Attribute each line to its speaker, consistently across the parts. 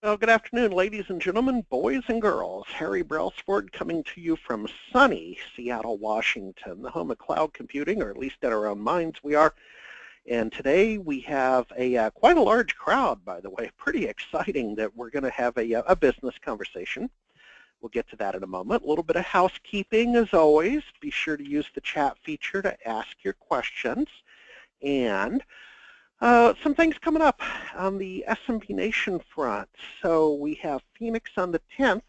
Speaker 1: Well, good afternoon, ladies and gentlemen, boys and girls. Harry Brailsford coming to you from sunny Seattle, Washington, the home of cloud computing, or at least in our own minds we are. And today we have quite a large crowd, by the way. Pretty exciting that we're going to have a business conversation. We'll get to that in a moment. A little bit of housekeeping, as always. Be sure to use the chat feature to ask your questions. And some things coming up on the SMB Nation front. So we have Phoenix on the 10th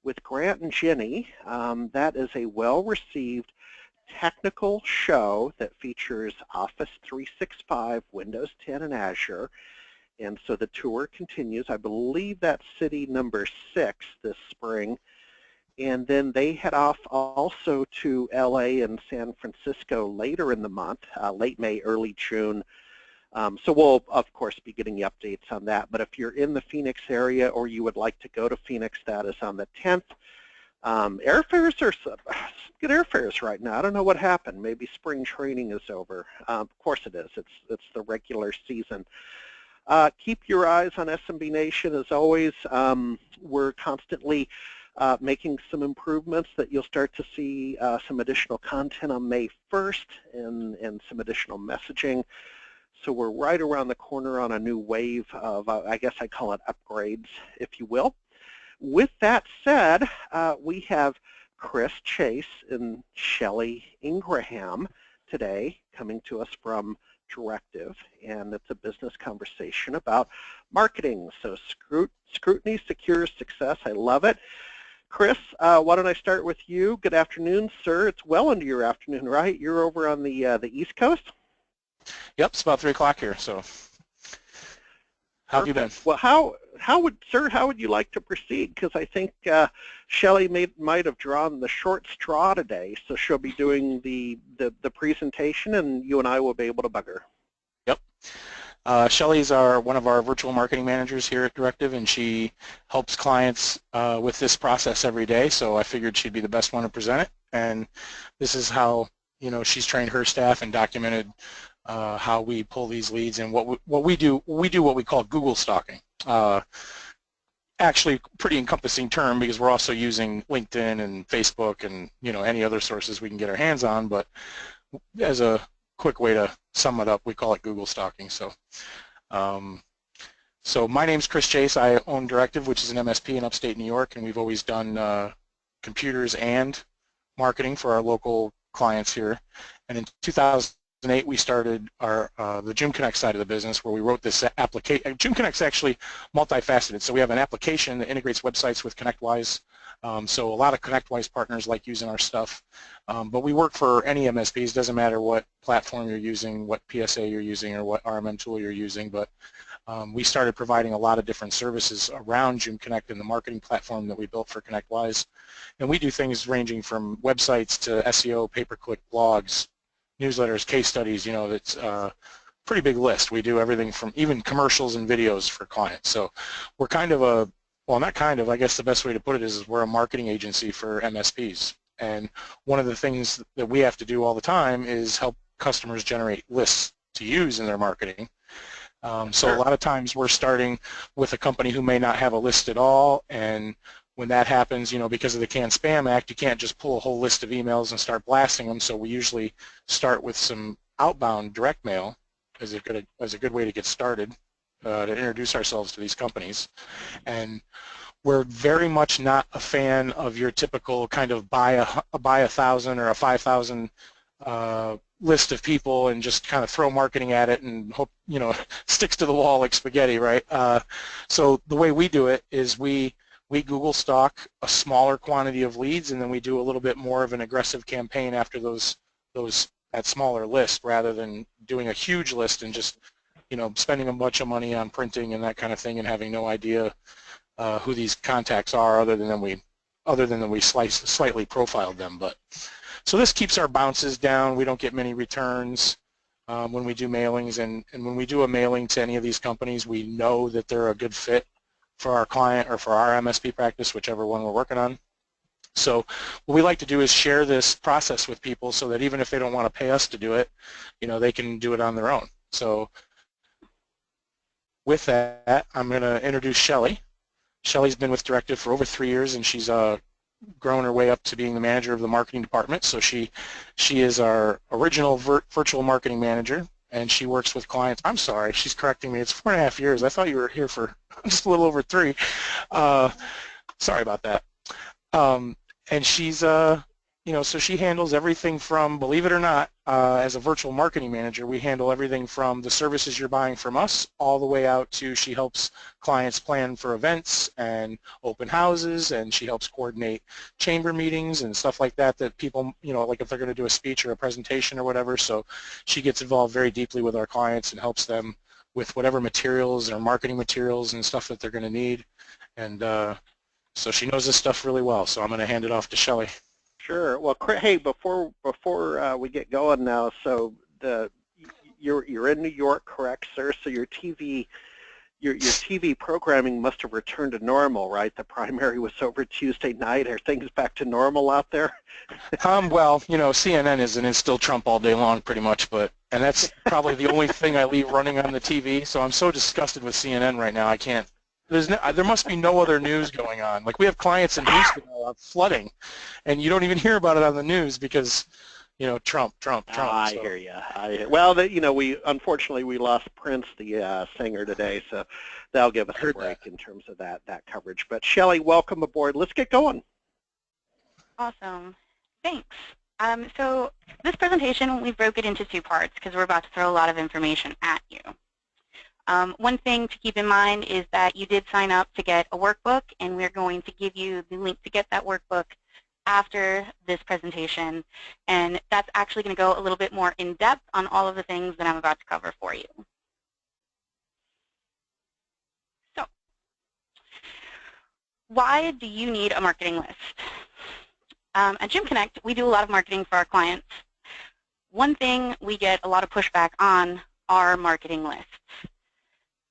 Speaker 1: with Grant and Jenny. That is a well-received technical show that features Office 365, Windows 10, and Azure. And so the tour continues. I believe that's city number 6 this spring. And then they head off also to LA and San Francisco later in the month, late May, early June. So we'll, of course, be getting you updates on that. But if you're in the Phoenix area or you would like to go to Phoenix, that is on the 10th. Airfares are some good airfares right now. I don't know what happened. Maybe spring training is over. Of course it is. It's the regular season. Keep your eyes on SMB Nation. As always, we're constantly making some improvements that you'll start to see some additional content on May 1st and some additional messaging. So we're right around the corner on a new wave of, I guess I call it upgrades, if you will. With that said, we have Chris Chase and Shelley Ingraham today coming to us from Directive, and it's a business conversation about marketing. So Scrutiny secures success. I love it. Chris, why don't I start with you? Good afternoon, sir. It's well into your afternoon, right? You're over on the East Coast?
Speaker 2: Yep, it's about 3 o'clock here, so how have you been?
Speaker 1: Well, how would you like to proceed? Because I think Shelley might have drawn the short straw today, so she'll be doing the presentation, and you and I will be able to bug her.
Speaker 2: Yep. Shelley's one of our virtual marketing managers here at Directive, and she helps clients with this process every day, so I figured she'd be the best one to present it. And this is how, she's trained her staff and documented how we pull these leads, and what we do what we call Google stalking. Actually, pretty encompassing term because we're also using LinkedIn and Facebook and any other sources we can get our hands on. But as a quick way to sum it up, we call it Google stalking. So, so my name's Chris Chase. I own Directive, which is an MSP in upstate New York, and we've always done computers and marketing for our local clients here. And in 2008, we started the Zoom Connect side of the business, where we wrote this application. Zoom Connect's actually multifaceted. So we have an application that integrates websites with ConnectWise. So a lot of ConnectWise partners like using our stuff. But we work for any MSPs. Doesn't matter what platform you're using, what PSA you're using, or what RMM tool you're using. But we started providing a lot of different services around Zoom Connect and the marketing platform that we built for ConnectWise. And we do things ranging from websites to SEO, pay-per-click blogs, newsletters, case studies. It's a pretty big list. We do everything from even commercials and videos for clients. So we're kind of I guess the best way to put it is we're a marketing agency for MSPs. And one of the things that we have to do all the time is help customers generate lists to use in their marketing. So a lot of times we're starting with a company who may not have a list at all, and when that happens, because of the CAN-SPAM Act, you can't just pull a whole list of emails and start blasting them. So we usually start with some outbound direct mail as a good way to get started, to introduce ourselves to these companies. And we're very much not a fan of your typical kind of buy a 1,000 or a 5,000 list of people and just kind of throw marketing at it and hope sticks to the wall like spaghetti, right? So the way we do it is we Google stalk a smaller quantity of leads, and then we do a little bit more of an aggressive campaign after that smaller list, rather than doing a huge list and just spending a bunch of money on printing and that kind of thing and having no idea who these contacts are, other than we slightly profiled them. But so this keeps our bounces down. We don't get many returns when we do mailings, and when we do a mailing to any of these companies, we know that they're a good fit for our client or for our MSP practice, whichever one we're working on. So what we like to do is share this process with people so that even if they don't want to pay us to do it, they can do it on their own. So with that, I'm going to introduce Shelley, Shelly's been with Directive for over 3 years, and she's grown her way up to being the manager of the marketing department. So she is our original virtual marketing manager, and she works with clients. I'm sorry, she's correcting me. It's 4.5 years. I thought you were here for just a little over 3. Sorry about that. And she's, so she handles everything from, believe it or not, as a virtual marketing manager, we handle everything from the services you're buying from us all the way out to she helps clients plan for events and open houses, and she helps coordinate chamber meetings and stuff like that people, like if they're going to do a speech or a presentation or whatever. So she gets involved very deeply with our clients and helps them with whatever materials or marketing materials and stuff that they're going to need. And so she knows this stuff really well, so I'm going to hand it off to Shelly.
Speaker 1: Sure. Well, hey, before we get going now, so you're in New York, correct, sir? So your TV programming must have returned to normal, right? The primary was over Tuesday night. Are things back to normal out there?
Speaker 2: Well, CNN is still Trump all day long, pretty much, and that's probably the only thing I leave running on the TV. So I'm so disgusted with CNN right now. I can't. There must be no other news going on. Like we have clients in Houston flooding, and you don't even hear about it on the news because, Trump.
Speaker 1: I hear you. Well, unfortunately we lost Prince, the singer, today, so that'll give us a break in terms of that coverage. But Shelly, welcome aboard. Let's get going.
Speaker 3: Awesome. Thanks. So this presentation, we broke it into 2 parts because we're about to throw a lot of information at you. One thing to keep in mind is that you did sign up to get a workbook, and we're going to give you the link to get that workbook after this presentation, and that's actually going to go a little bit more in depth on all of the things that I'm about to cover for you. So, why do you need a marketing list? At Gym Connect, we do a lot of marketing for our clients. One thing we get a lot of pushback on are marketing lists.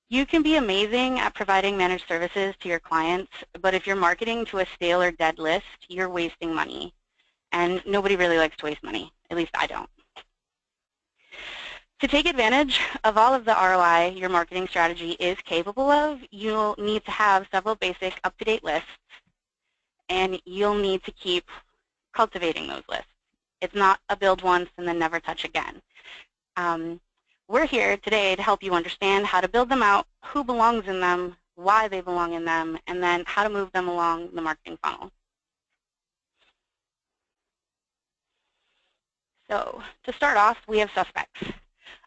Speaker 3: You can be amazing at providing managed services to your clients, but if you're marketing to a stale or dead list, you're wasting money. And nobody really likes to waste money, at least I don't. To take advantage of all of the ROI your marketing strategy is capable of, you'll need to have several basic up-to-date lists, and you'll need to keep cultivating those lists. It's not a build once and then never touch again. We're here today to help you understand how to build them out, who belongs in them, why they belong in them, and then how to move them along the marketing funnel. So to start off, we have suspects.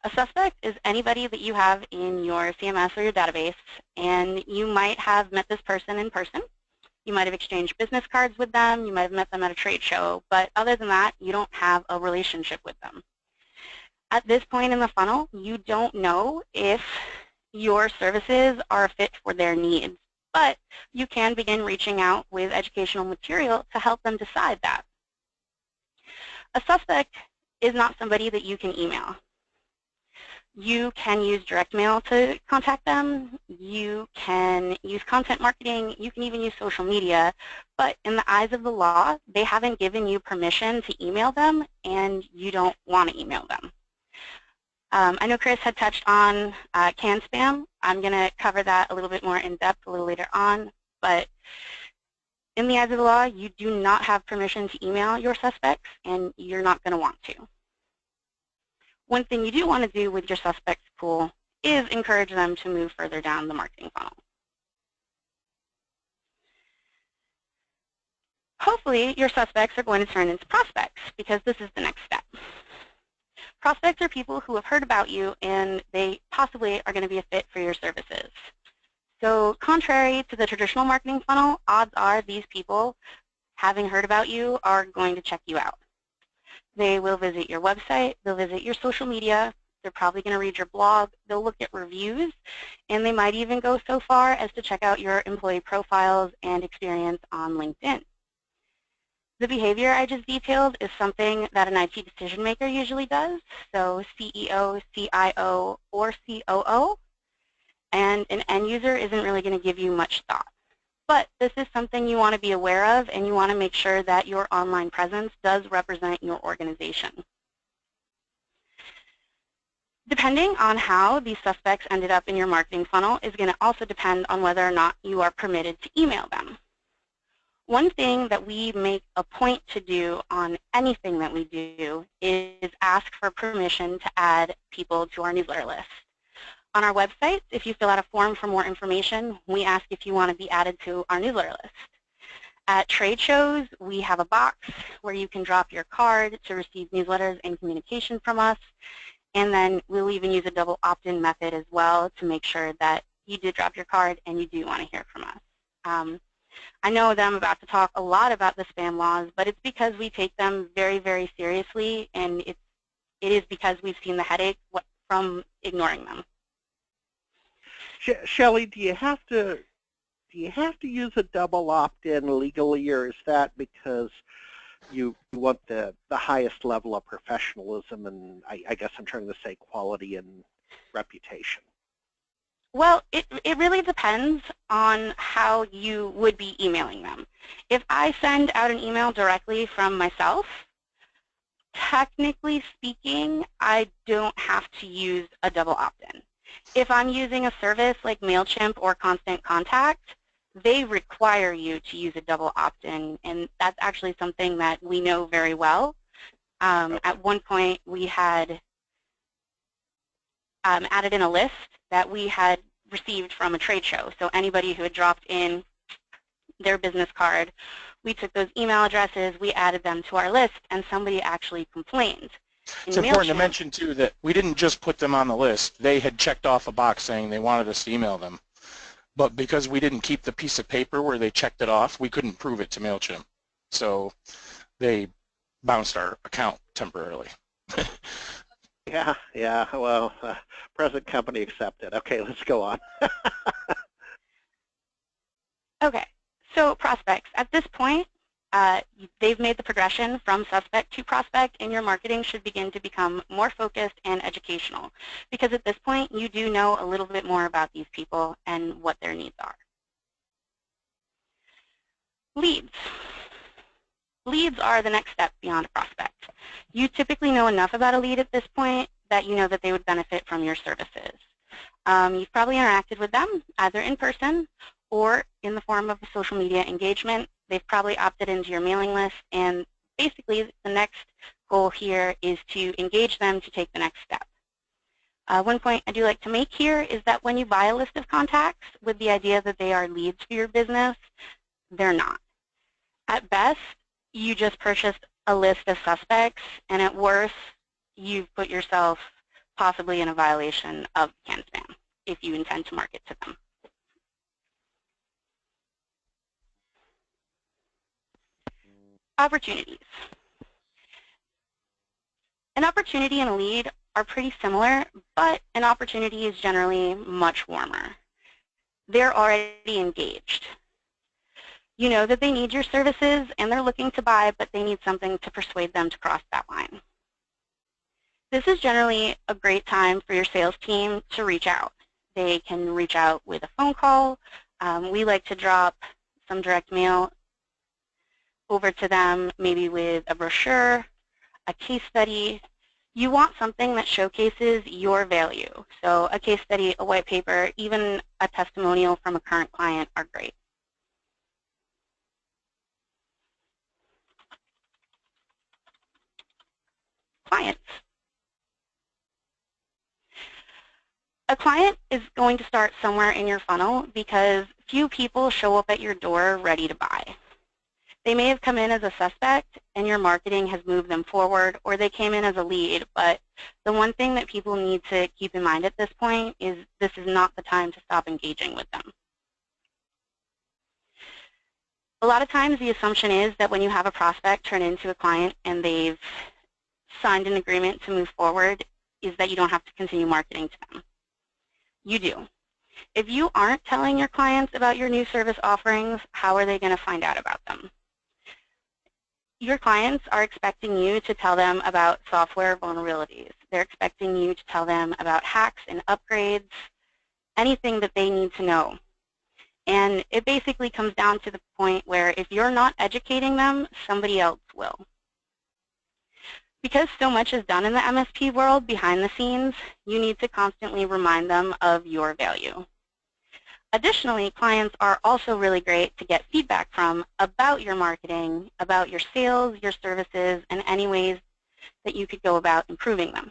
Speaker 3: A suspect is anybody that you have in your CMS or your database, and you might have met this person in person. You might have exchanged business cards with them. You might have met them at a trade show. But other than that, you don't have a relationship with them. At this point in the funnel, you don't know if your services are a fit for their needs, but you can begin reaching out with educational material to help them decide that. A suspect is not somebody that you can email. You can use direct mail to contact them. You can use content marketing. You can even use social media. But in the eyes of the law, they haven't given you permission to email them, and you don't want to email them. I know Chris had touched on can spam. I'm going to cover that a little bit more in depth a little later on. But in the eyes of the law, you do not have permission to email your suspects, and you're not going to want to. One thing you do want to do with your suspects pool is encourage them to move further down the marketing funnel. Hopefully, your suspects are going to turn into prospects, because this is the next step. Prospects are people who have heard about you, and they possibly are going to be a fit for your services. So contrary to the traditional marketing funnel, odds are these people, having heard about you, are going to check you out. They will visit your website, they'll visit your social media, they're probably going to read your blog, they'll look at reviews, and they might even go so far as to check out your employee profiles and experience on LinkedIn. The behavior I just detailed is something that an IT decision maker usually does, so CEO, CIO, or COO, and an end user isn't really going to give you much thought. But this is something you want to be aware of, and you want to make sure that your online presence does represent your organization. The Depending on how these suspects ended up in your marketing funnel is going to also depend on whether or not you are permitted to email them. One thing that we make a point to do on anything that we do is ask for permission to add people to our newsletter list. On our website, if you fill out a form for more information, we ask if you want to be added to our newsletter list. At trade shows, we have a box where you can drop your card to receive newsletters and communication from us, and then we'll even use a double opt-in method as well to make sure that you did drop your card and you do want to hear from us. I know that I'm about to talk a lot about the spam laws, but it's because we take them very, very seriously, and it is because we've seen the headache from ignoring them.
Speaker 1: Shelley, do you have to use a double opt-in legally, or is that because you want the highest level of professionalism and I guess I'm trying to say quality and reputation?
Speaker 3: Well, it really depends on how you would be emailing them. If I send out an email directly from myself, technically speaking, I don't have to use a double opt-in. If I'm using a service like MailChimp or Constant Contact, they require you to use a double opt-in, and that's actually something that we know very well. At one point, we had added in a list that we had received from a trade show. So anybody who had dropped in their business card, we took those email addresses, we added them to our list, and somebody actually complained.
Speaker 2: It's important to mention, too, that we didn't just put them on the list. They had checked off a box saying they wanted us to email them. But because we didn't keep the piece of paper where they checked it off, we couldn't prove it to MailChimp. So they bounced our account temporarily.
Speaker 1: Yeah, well, present company accepted. Okay, let's go on.
Speaker 3: Okay, so prospects. At this point, they've made the progression from suspect to prospect, and your marketing should begin to become more focused and educational, because at this point, you do know a little bit more about these people and what their needs are. Leads. Leads are the next step beyond a prospect. You typically know enough about a lead at this point that you know that they would benefit from your services. You've probably interacted with them either in person or in the form of a social media engagement. They've probably opted into your mailing list, and basically the next goal here is to engage them to take the next step. One point I do like to make here is that when you buy a list of contacts with the idea that they are leads for your business, they're not. At best, you just purchased a list of suspects, and at worst, you've put yourself possibly in a violation of CAN-SPAM if you intend to market to them. Opportunities. An opportunity and a lead are pretty similar, but an opportunity is generally much warmer. They're already engaged. You know that they need your services and they're looking to buy, but they need something to persuade them to cross that line. This is generally a great time for your sales team to reach out. They can reach out with a phone call. We like to drop some direct mail over to them, maybe with a brochure, a case study. You want something that showcases your value. So a case study, a white paper, even a testimonial from a current client are great. Clients. A client is going to start somewhere in your funnel because few people show up at your door ready to buy. They may have come in as a suspect and your marketing has moved them forward, or they came in as a lead, but the one thing that people need to keep in mind at this point is this is not the time to stop engaging with them. A lot of times the assumption is that when you have a prospect turn into a client and they've signed an agreement to move forward is that you don't have to continue marketing to them. You do. If you aren't telling your clients about your new service offerings, how are they going to find out about them? Your clients are expecting you to tell them about software vulnerabilities. They're expecting you to tell them about hacks and upgrades, anything that they need to know. And it basically comes down to the point where if you're not educating them, somebody else will. Because so much is done in the MSP world behind the scenes, you need to constantly remind them of your value. Additionally, clients are also really great to get feedback from about your marketing, about your sales, your services, and any ways that you could go about improving them.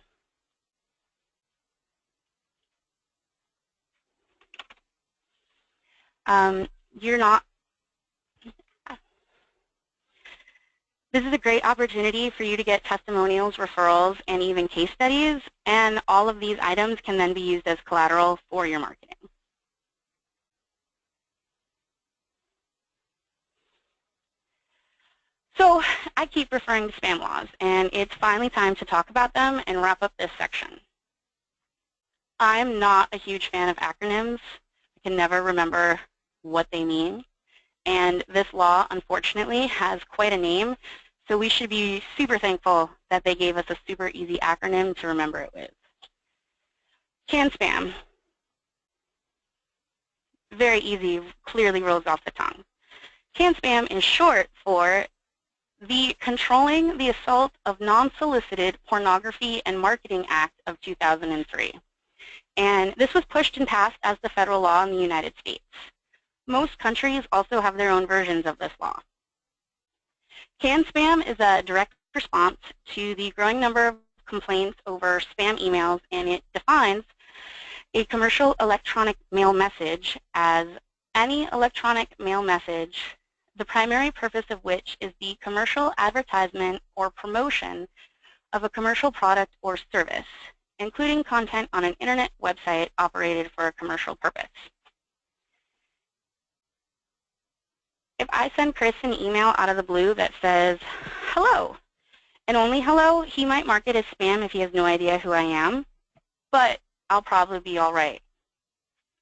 Speaker 3: This is a great opportunity for you to get testimonials, referrals, and even case studies, and all of these items can then be used as collateral for your marketing. So I keep referring to spam laws, and it's finally time to talk about them and wrap up this section. I'm not a huge fan of acronyms. I can never remember what they mean, and this law, unfortunately, has quite a name, so we should be super thankful that they gave us a super easy acronym to remember it with. CAN spam. Very easy, clearly rolls off the tongue. CAN spam is short for the Controlling the Assault of Non-Solicited Pornography and Marketing Act of 2003. And this was pushed and passed as the federal law in the United States. Most countries also have their own versions of this law. CAN spam is a direct response to the growing number of complaints over spam emails, and it defines a commercial electronic mail message as any electronic mail message, the primary purpose of which is the commercial advertisement or promotion of a commercial product or service, including content on an internet website operated for a commercial purpose. If I send Chris an email out of the blue that says, hello, and only hello, he might mark it as spam if he has no idea who I am, but I'll probably be all right.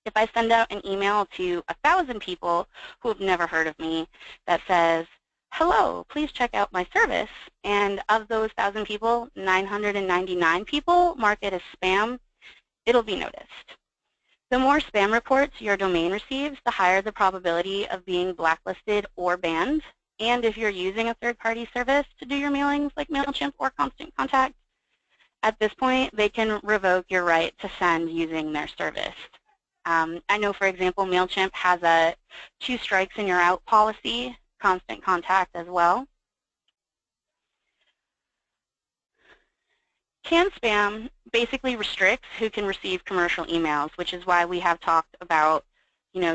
Speaker 3: If I send out an email to 1,000 people who have never heard of me that says, hello, please check out my service, and of those 1,000 people, 999 people mark it as spam, it'll be noticed. The more spam reports your domain receives, the higher the probability of being blacklisted or banned. And if you're using a third-party service to do your mailings like MailChimp or Constant Contact, at this point, they can revoke your right to send using their service. I know, for example, MailChimp has a 2 strikes and you're out policy, Constant Contact as well. CAN spam basically restricts who can receive commercial emails, which is why we have talked about,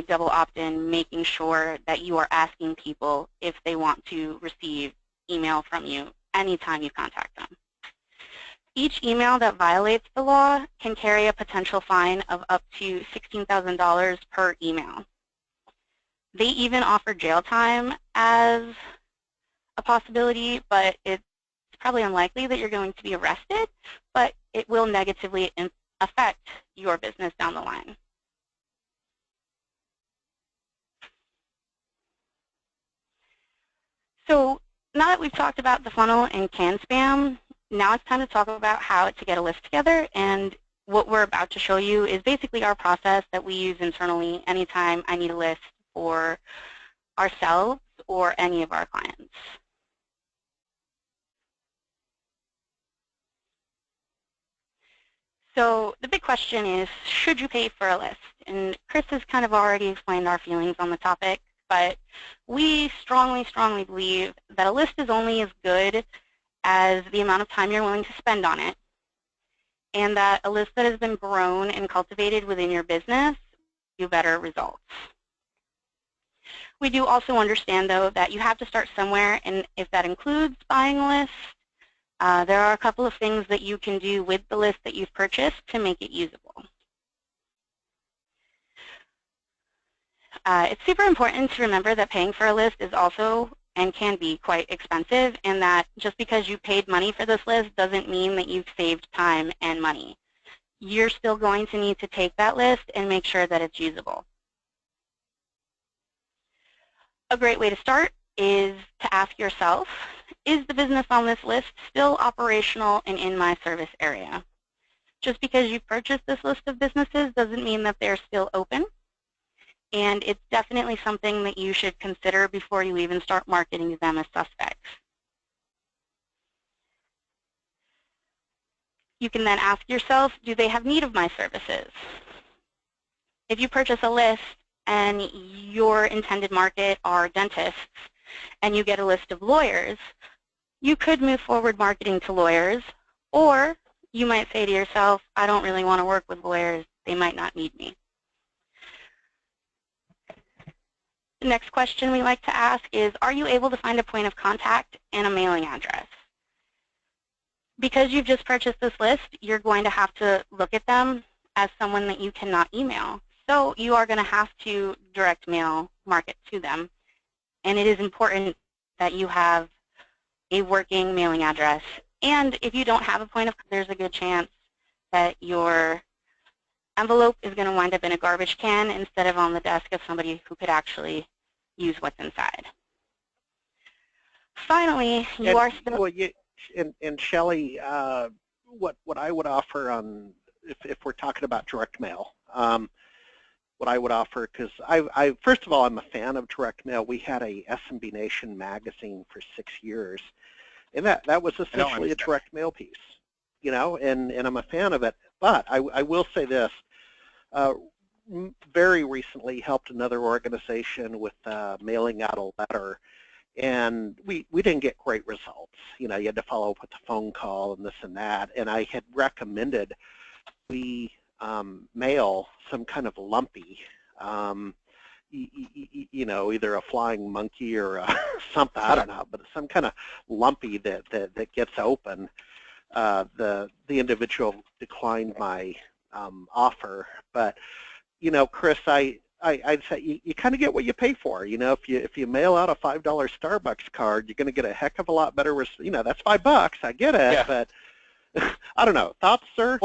Speaker 3: double opt-in, making sure that you are asking people if they want to receive email from you anytime you contact them. Each email that violates the law can carry a potential fine of up to $16,000 per email. They even offer jail time as a possibility, but it's probably unlikely that you're going to be arrested, but it will negatively affect your business down the line. So now that we've talked about the funnel and CAN spam, now it's time to talk about how to get a list together, and what we're about to show you is basically our process that we use internally anytime I need a list for ourselves or any of our clients. So the big question is, should you pay for a list? And Chris has kind of already explained our feelings on the topic, but we strongly, strongly believe that a list is only as good as the amount of time you're willing to spend on it, and that a list that has been grown and cultivated within your business will give better results. We do also understand, though, that you have to start somewhere, and if that includes buying a list, there are a couple of things that you can do with the list that you've purchased to make it usable. It's super important to remember that paying for a list is also and can be quite expensive, and that just because you paid money for this list doesn't mean that you've saved time and money. You're still going to need to take that list and make sure that it's usable. A great way to start is to ask yourself, is the business on this list still operational and in my service area? Just because you purchased this list of businesses doesn't mean that they're still open, and it's definitely something that you should consider before you even start marketing them as suspects. You can then ask yourself, do they have need of my services? If you purchase a list and your intended market are dentists and you get a list of lawyers, you could move forward marketing to lawyers, or you might say to yourself, I don't really want to work with lawyers. They might not need me. The next question we like to ask is, are you able to find a point of contact and a mailing address? Because you've just purchased this list, you're going to have to look at them as someone that you cannot email. So you are going to have to direct mail market to them. And it is important that you have a working mailing address. And if you don't have a point of contact, there's a good chance that your envelope is going to wind up in a garbage can instead of on the desk of somebody who could actually use what's inside. Finally, you are still...
Speaker 1: Well, and Shelley, what I would offer on, if we're talking about direct mail, what I would offer, because I first of all, I'm a fan of direct mail. We had a SMB Nation magazine for 6 years, and that was essentially a direct mail piece, you know, and I'm a fan of it. But I will say this, very recently helped another organization with mailing out a letter, and we didn't get great results. You know, you had to follow up with a phone call and this and that, and I had recommended we mail some kind of lumpy, you know, either a flying monkey or something, I don't know, but some kind of lumpy that gets open. The individual declined my offer, but you know, Chris, I'd say you kind of get what you pay for. You know, if you mail out a $5 Starbucks card, you're going to get a heck of a lot better. You know, that's $5. I get it, yeah. But I don't know. Thoughts, sir?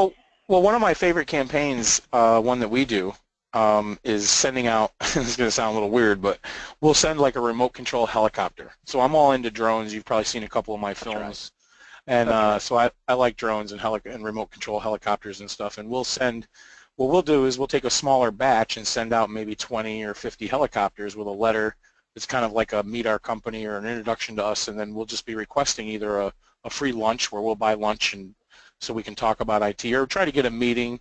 Speaker 2: Well, one of my favorite campaigns, one that we do, is sending out. This is going to sound a little weird, but we'll send like a remote control helicopter. So I'm all into drones. You've probably seen a couple of my films, right. And so I like drones and remote control helicopters and stuff. And we'll send. What we'll do is we'll take a smaller batch and send out maybe 20 or 50 helicopters with a letter that's kind of like a meet our company or an introduction to us, and then we'll just be requesting either a free lunch where we'll buy lunch and so we can talk about IT, or try to get a meeting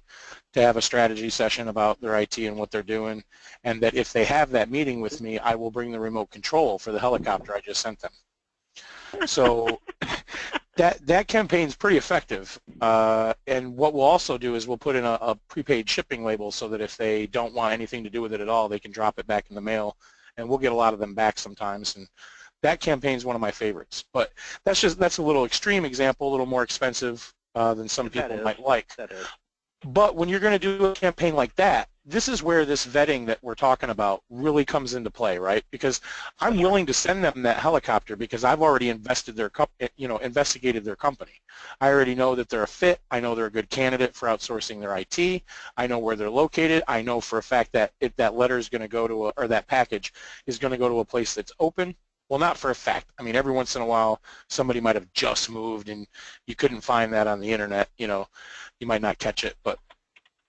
Speaker 2: to have a strategy session about their IT and what they're doing, and that if they have that meeting with me, I will bring the remote control for the helicopter I just sent them. So that campaign's pretty effective, and what we'll also do is we'll put in a prepaid shipping label so that if they don't want anything to do with it at all, they can drop it back in the mail, and we'll get a lot of them back sometimes. And that campaign's one of my favorites. But that's a little extreme example, a little more expensive than some people might like. But when you're going to do a campaign like that, this is where this vetting that we're talking about really comes into play, right? Because I'm willing to send them that helicopter because I've already investigated their company. I already know that they're a fit. I know they're a good candidate for outsourcing their IT. I know where they're located. I know for a fact that if that letter is going to go to or that package is going to go to a place that's open. Well, not for a fact. I mean, every once in a while, somebody might have just moved and you couldn't find that on the internet. You know, you might not catch it, but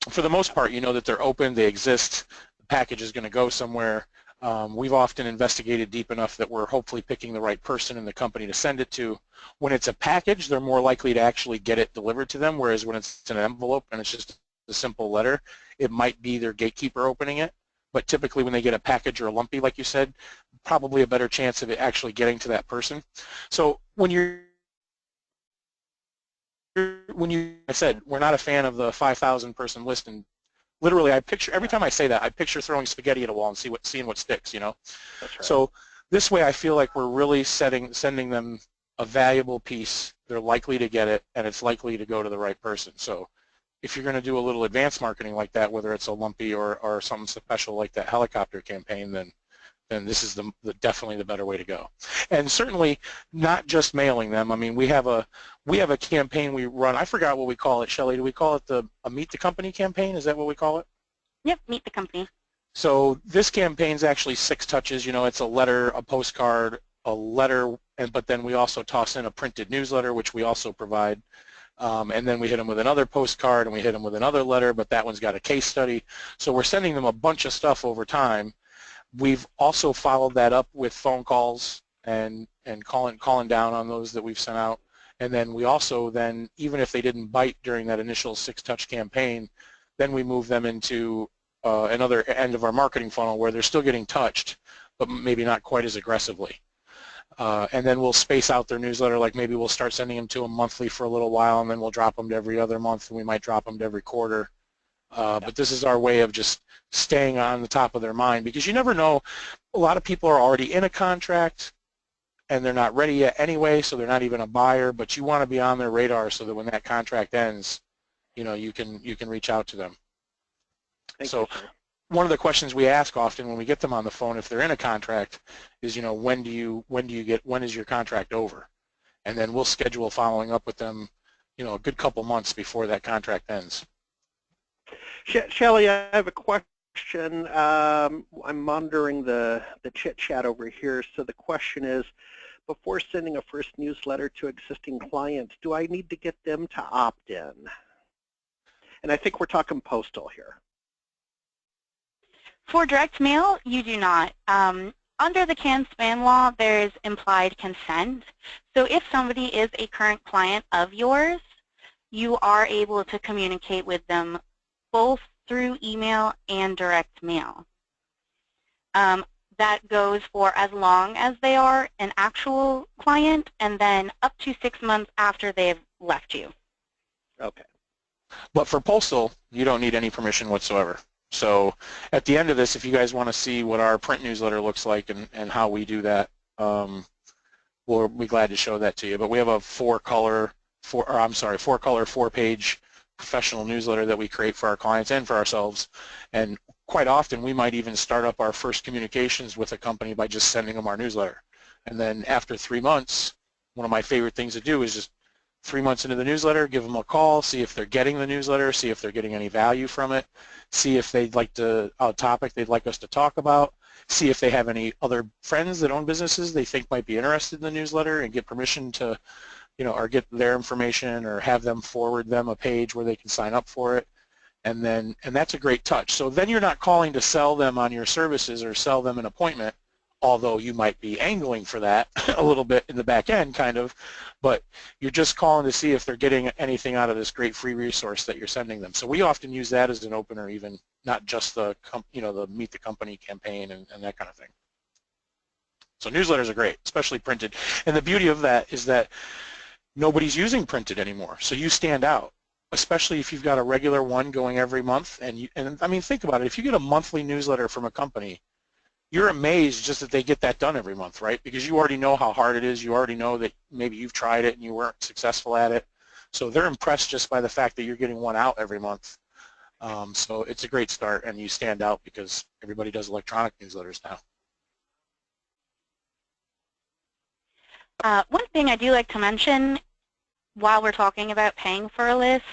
Speaker 2: for the most part, you know that they're open, they exist, the package is going to go somewhere. We've often investigated deep enough that we're hopefully picking the right person in the company to send it to. When it's a package, they're more likely to actually get it delivered to them, whereas when it's an envelope and it's just a simple letter, it might be their gatekeeper opening it. But typically when they get a package or a lumpy, like you said, probably a better chance of it actually getting to that person. So when I said we're not a fan of the 5,000 person list, and literally I picture, every time I say that, I picture throwing spaghetti at a wall and seeing what sticks, you know.
Speaker 1: That's right.
Speaker 2: So this way I feel like we're really sending them a valuable piece. They're likely to get it, and it's likely to go to the right person. So if you're going to do a little advanced marketing like that, whether it's a lumpy or something special like that helicopter campaign, then this is definitely the better way to go. And certainly not just mailing them. I mean, we have a campaign we run. I forgot what we call it, Shelley. Do we call it a Meet the Company campaign? Is that what we call it?
Speaker 3: Yep, Meet the Company.
Speaker 2: So this campaign's actually 6 touches. You know, it's a letter, a postcard, a letter, but then we also toss in a printed newsletter, which we also provide. And then we hit them with another postcard, and we hit them with another letter, but that one's got a case study. So we're sending them a bunch of stuff over time. We've also followed that up with phone calls and calling down on those that we've sent out. And then we also then, even if they didn't bite during that initial 6-touch campaign, then we move them into another end of our marketing funnel where they're still getting touched, but maybe not quite as aggressively. And then we'll space out their newsletter, like maybe we'll start sending them to them monthly for a little while, and then we'll drop them to every other month, and we might drop them to every quarter. But this is our way of just staying on the top of their mind, because you never know. A lot of people are already in a contract and they're not ready yet anyway, so they're not even a buyer, but you want to be on their radar so that when that contract ends, you know, you can reach out to them. So one of the questions we ask often when we get them on the phone, if they're in a contract, is, you know, when is your contract over? And then we'll schedule following up with them, you know, a good couple months before that contract ends.
Speaker 1: Shelley, I have a question. I'm monitoring the chit chat over here. So the question is, before sending a first newsletter to existing clients, do I need to get them to opt in? And I think we're talking postal here.
Speaker 3: For direct mail, you do not. Under the CAN-SPAM law, there is implied consent. So if somebody is a current client of yours, you are able to communicate with them both through email and direct mail. That goes for as long as they are an actual client, and then up to 6 months after they've left you.
Speaker 1: Okay.
Speaker 2: But for postal, you don't need any permission whatsoever. So at the end of this, if you guys want to see what our print newsletter looks like and how we do that, we'll be glad to show that to you. But we have a four-color, four-page professional newsletter that we create for our clients and for ourselves. And quite often, we might even start up our first communications with a company by just sending them our newsletter. And then after 3 months, one of my favorite things to do is just 3 months into the newsletter, give them a call, see if they're getting the newsletter, see if they're getting any value from it, see if they'd like to, a topic they'd like us to talk about, see if they have any other friends that own businesses they think might be interested in the newsletter, and get permission to, you know, or get their information or have them forward them a page where they can sign up for it. And that's a great touch. So then you're not calling to sell them on your services or sell them an appointment, although you might be angling for that a little bit in the back end, kind of, but you're just calling to see if they're getting anything out of this great free resource that you're sending them. So we often use that as an opener, even not just the, you know, the Meet the Company campaign and that kind of thing. So newsletters are great, especially printed. And the beauty of that is that nobody's using printed anymore, so you stand out, especially if you've got a regular one going every month. And I mean, think about it. If you get a monthly newsletter from a company, you're amazed just that they get that done every month, right? Because you already know how hard it is. You already know that maybe you've tried it and you weren't successful at it. So they're impressed just by the fact that you're getting one out every month. So it's a great start, and you stand out because everybody does electronic newsletters now.
Speaker 3: One thing I do like to mention while we're talking about paying for a list,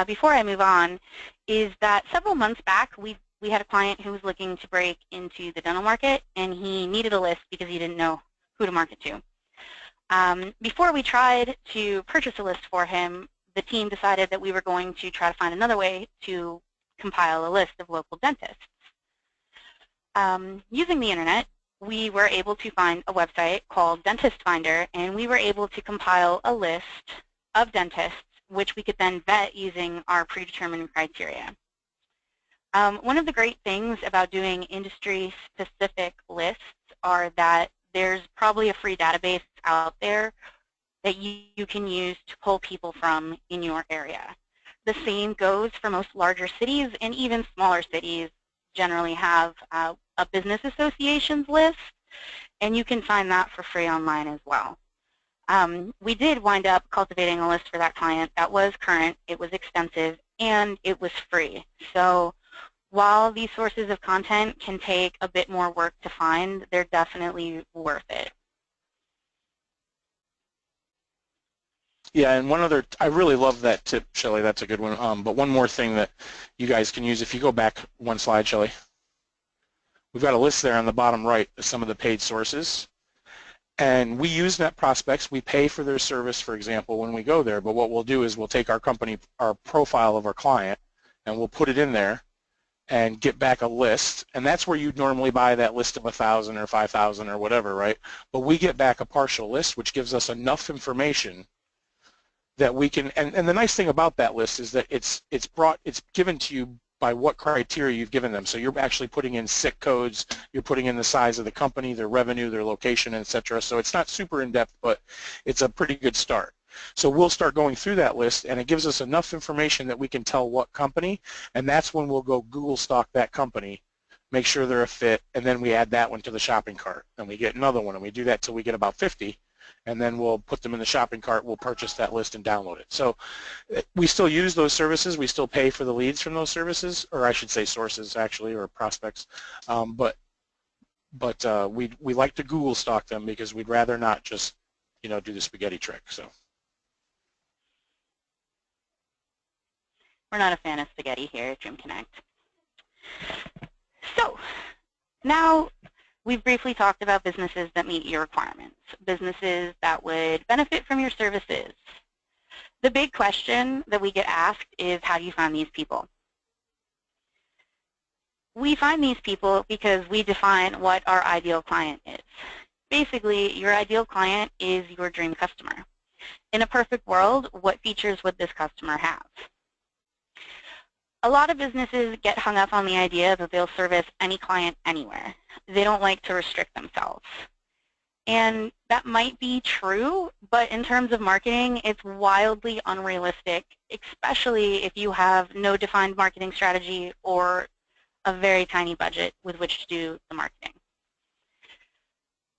Speaker 3: before I move on, is that several months back we had a client who was looking to break into the dental market, and he needed a list because he didn't know who to market to. Before we tried to purchase a list for him, the team decided that we were going to try to find another way to compile a list of local dentists. Using the internet, we were able to find a website called Dentist Finder, and we were able to compile a list of dentists, which we could then vet using our predetermined criteria. One of the great things about doing industry-specific lists are that there's probably a free database out there that you can use to pull people from in your area. The same goes for most larger cities, and even smaller cities generally have a business associations list, and you can find that for free online as well. We did wind up cultivating a list for that client that was current, it was extensive, and it was free. So while these sources of content can take a bit more work to find, they're definitely worth it.
Speaker 2: Yeah, and one other, I really love that tip, Shelley, that's a good one. But one more thing that you guys can use, if you go back one slide, Shelley, we've got a list there on the bottom right of some of the paid sources. And we use net prospects. We pay for their service, for example, when we go there. But what we'll do is we'll take our company, our profile of our client, and we'll put it in there and get back a list. And that's where you'd normally buy that list of 1,000 or 5,000 or whatever, right? But we get back a partial list, which gives us enough information that we can, and the nice thing about that list is that it's given to you by what criteria you've given them. So you're actually putting in SIC codes, you're putting in the size of the company, their revenue, their location, etc. So it's not super in-depth, but it's a pretty good start. So we'll start going through that list, and it gives us enough information that we can tell what company, and that's when we'll go Google stock that company, make sure they're a fit, and then we add that one to the shopping cart, and we get another one, and we do that till we get about 50, and then we'll put them in the shopping cart, we'll purchase that list and download it. So we still use those services, we still pay for the leads from those services, or I should say sources actually, or prospects, but we like to Google stock them because we'd rather not just, you know, do the spaghetti trick. So
Speaker 3: we're not a fan of spaghetti here at Dream Connect. So now we've briefly talked about businesses that meet your requirements, businesses that would benefit from your services. The big question that we get asked is, how do you find these people? We find these people because we define what our ideal client is. Basically, your ideal client is your dream customer. In a perfect world, what features would this customer have? A lot of businesses get hung up on the idea that they'll service any client anywhere. They don't like to restrict themselves. And that might be true, but in terms of marketing, it's wildly unrealistic, especially if you have no defined marketing strategy or a very tiny budget with which to do the marketing.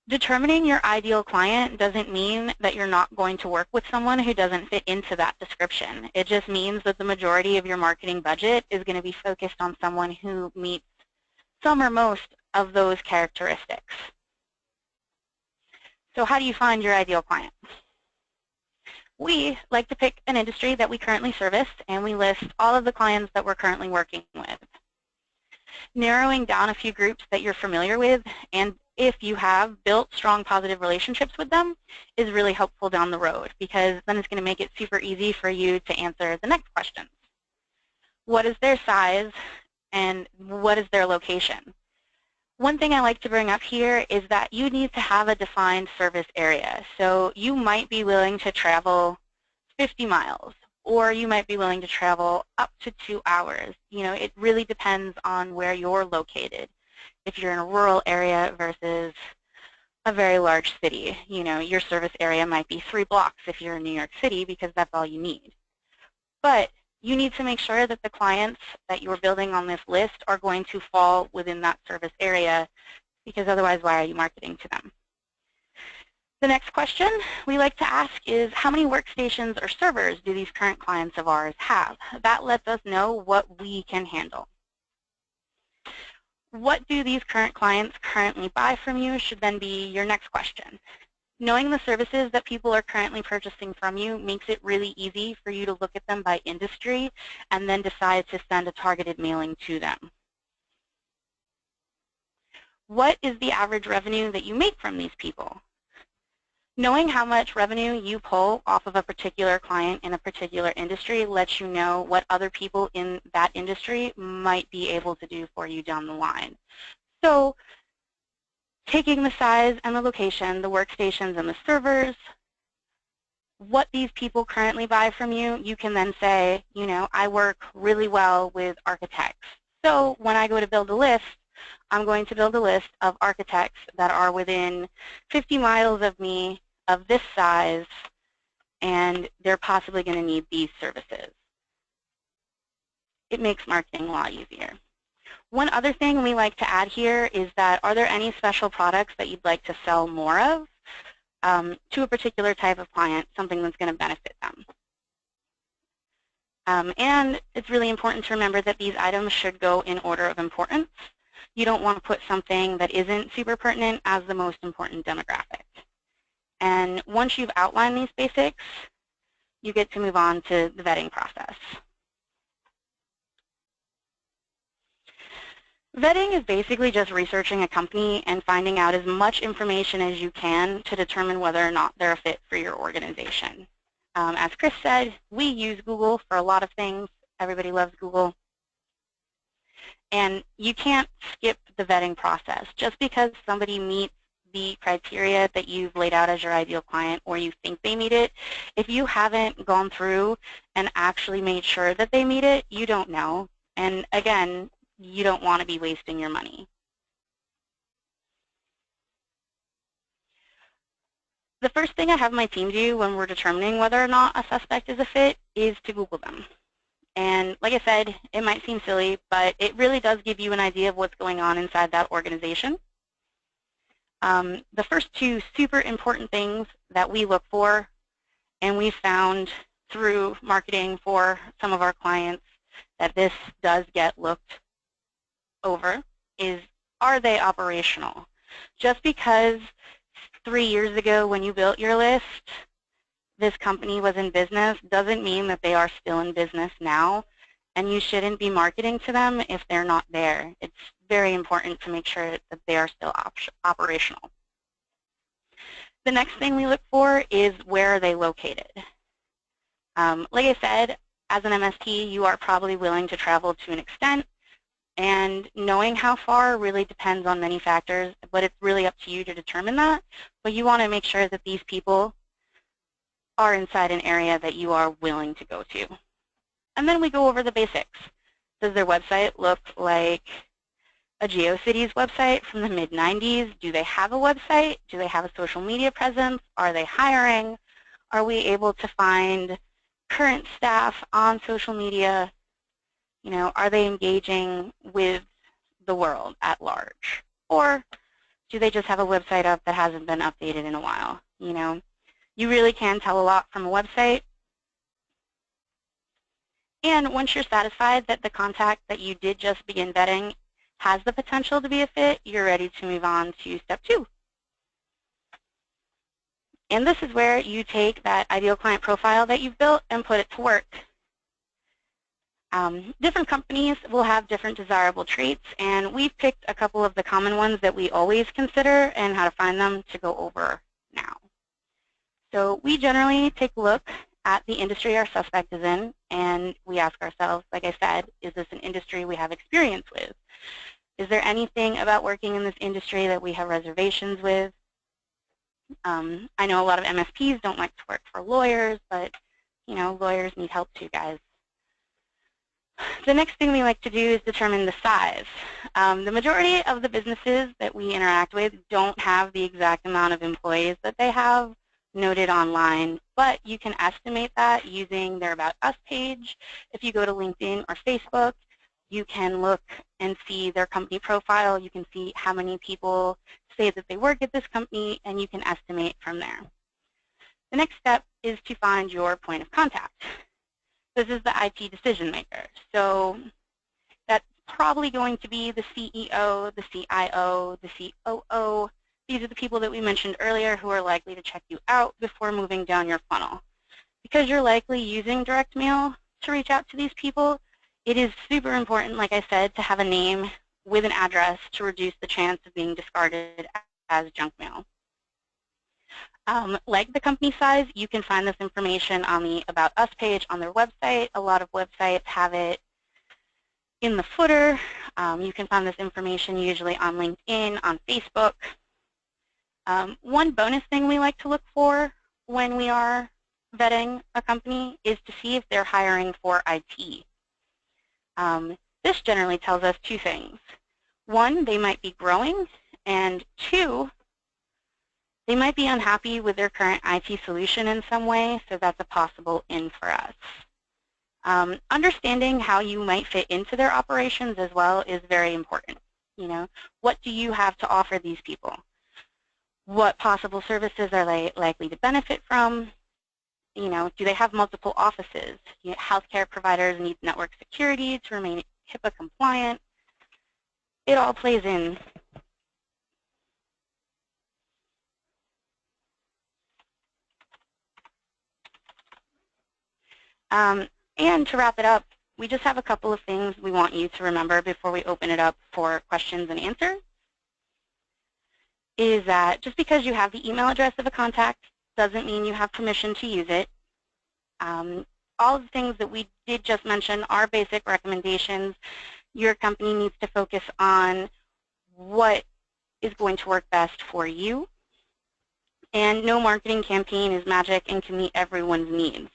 Speaker 3: Determining your ideal client doesn't mean that you're not going to work with someone who doesn't fit into that description. It just means that the majority of your marketing budget is going to be focused on someone who meets some or most of those characteristics. So how do you find your ideal client? We like to pick an industry that we currently service, and we list all of the clients that we're currently working with. Narrowing down a few groups that you're familiar with, and if you have built strong positive relationships with them, is really helpful down the road, because then it's going to make it super easy for you to answer the next questions. What is their size and what is their location? One thing I like to bring up here is that you need to have a defined service area. So you might be willing to travel 50 miles, or you might be willing to travel up to 2 hours. You know, it really depends on where you're located. If you're in a rural area versus a very large city, you know, your service area might be 3 blocks if you're in New York City, because that's all you need. But you need to make sure that the clients that you're building on this list are going to fall within that service area, because otherwise, why are you marketing to them? The next question we like to ask is, how many workstations or servers do these current clients of ours have? That lets us know what we can handle. What do these current clients currently buy from you should then be your next question. Knowing the services that people are currently purchasing from you makes it really easy for you to look at them by industry and then decide to send a targeted mailing to them. What is the average revenue that you make from these people? Knowing how much revenue you pull off of a particular client in a particular industry lets you know what other people in that industry might be able to do for you down the line. So taking the size and the location, the workstations and the servers, what these people currently buy from you, you can then say, you know, I work really well with architects. So when I go to build a list, I'm going to build a list of architects that are within 50 miles of me, of this size, and they're possibly going to need these services. It makes marketing a lot easier. One other thing we like to add here is that, are there any special products that you'd like to sell more of to a particular type of client, something that's going to benefit them? And it's really important to remember that these items should go in order of importance. You don't want to put something that isn't super pertinent as the most important demographic. And once you've outlined these basics, you get to move on to the vetting process. Vetting is basically just researching a company and finding out as much information as you can to determine whether or not they're a fit for your organization. As Chris said, we use Google for a lot of things. Everybody loves Google. And you can't skip the vetting process. Just because somebody meets the criteria that you've laid out as your ideal client, or you think they meet it, if you haven't gone through and actually made sure that they meet it, you don't know. And again, you don't want to be wasting your money. The first thing I have my team do when we're determining whether or not a suspect is a fit is to Google them. And like I said, it might seem silly, but it really does give you an idea of what's going on inside that organization. The first two super important things that we look for, and we found through marketing for some of our clients that this does get looked over, is, are they operational? Just because 3 years ago when you built your list, this company was in business doesn't mean that they are still in business now, and you shouldn't be marketing to them if they're not there. It's very important to make sure that they are still operational. The next thing we look for is where are they located. Like I said, as an MSP, you are probably willing to travel to an extent, and knowing how far really depends on many factors, but it's really up to you to determine that. But you want to make sure that these people are inside an area that you are willing to go to. And then we go over the basics. Does their website look like a GeoCities website from the mid-90s? Do they have a website? Do they have a social media presence? Are they hiring? Are we able to find current staff on social media? You know, are they engaging with the world at large? Or do they just have a website up that hasn't been updated in a while? You know, you really can tell a lot from a website. And once you're satisfied that the contact that you did just begin vetting has the potential to be a fit, you're ready to move on to step 2. And this is where you take that ideal client profile that you've built and put it to work. Different companies will have different desirable traits, and we've picked a couple of the common ones that we always consider and how to find them to go over now. So we generally take a look at the industry our suspect is in, and we ask ourselves, like I said, is this an industry we have experience with? Is there anything about working in this industry that we have reservations with? I know a lot of MSPs don't like to work for lawyers, but you know, lawyers need help too, guys. The next thing we like to do is determine the size. The majority of the businesses that we interact with don't have the exact amount of employees that they have noted online, but you can estimate that using their About Us page. If you go to LinkedIn or Facebook, you can look and see their company profile. You can see how many people say that they work at this company, and you can estimate from there. The next step is to find your point of contact. This is the IT decision maker. So that's probably going to be the CEO, the CIO, the COO. These are the people that we mentioned earlier who are likely to check you out before moving down your funnel. Because you're likely using direct mail to reach out to these people, it is super important, like I said, to have a name with an address to reduce the chance of being discarded as junk mail. Like the company size, you can find this information on the About Us page on their website. A lot of websites have it in the footer. You can find this information usually on LinkedIn, on Facebook. One bonus thing we like to look for when we are vetting a company is to see if they're hiring for IT. This generally tells us 2 things. 1, they might be growing, and 2, they might be unhappy with their current IT solution in some way, so that's a possible in for us. Understanding how you might fit into their operations as well is very important. You know, what do you have to offer these people? What possible services are they likely to benefit from? You know, do they have multiple offices? You know, healthcare providers need network security to remain HIPAA compliant. It all plays in. And to wrap it up, we just have a couple of things we want you to remember before we open it up for questions and answers. Is that just because you have the email address of a contact doesn't mean you have permission to use it. All of the things that we did just mention are basic recommendations. Your company needs to focus on what is going to work best for you. And no marketing campaign is magic and can meet everyone's needs.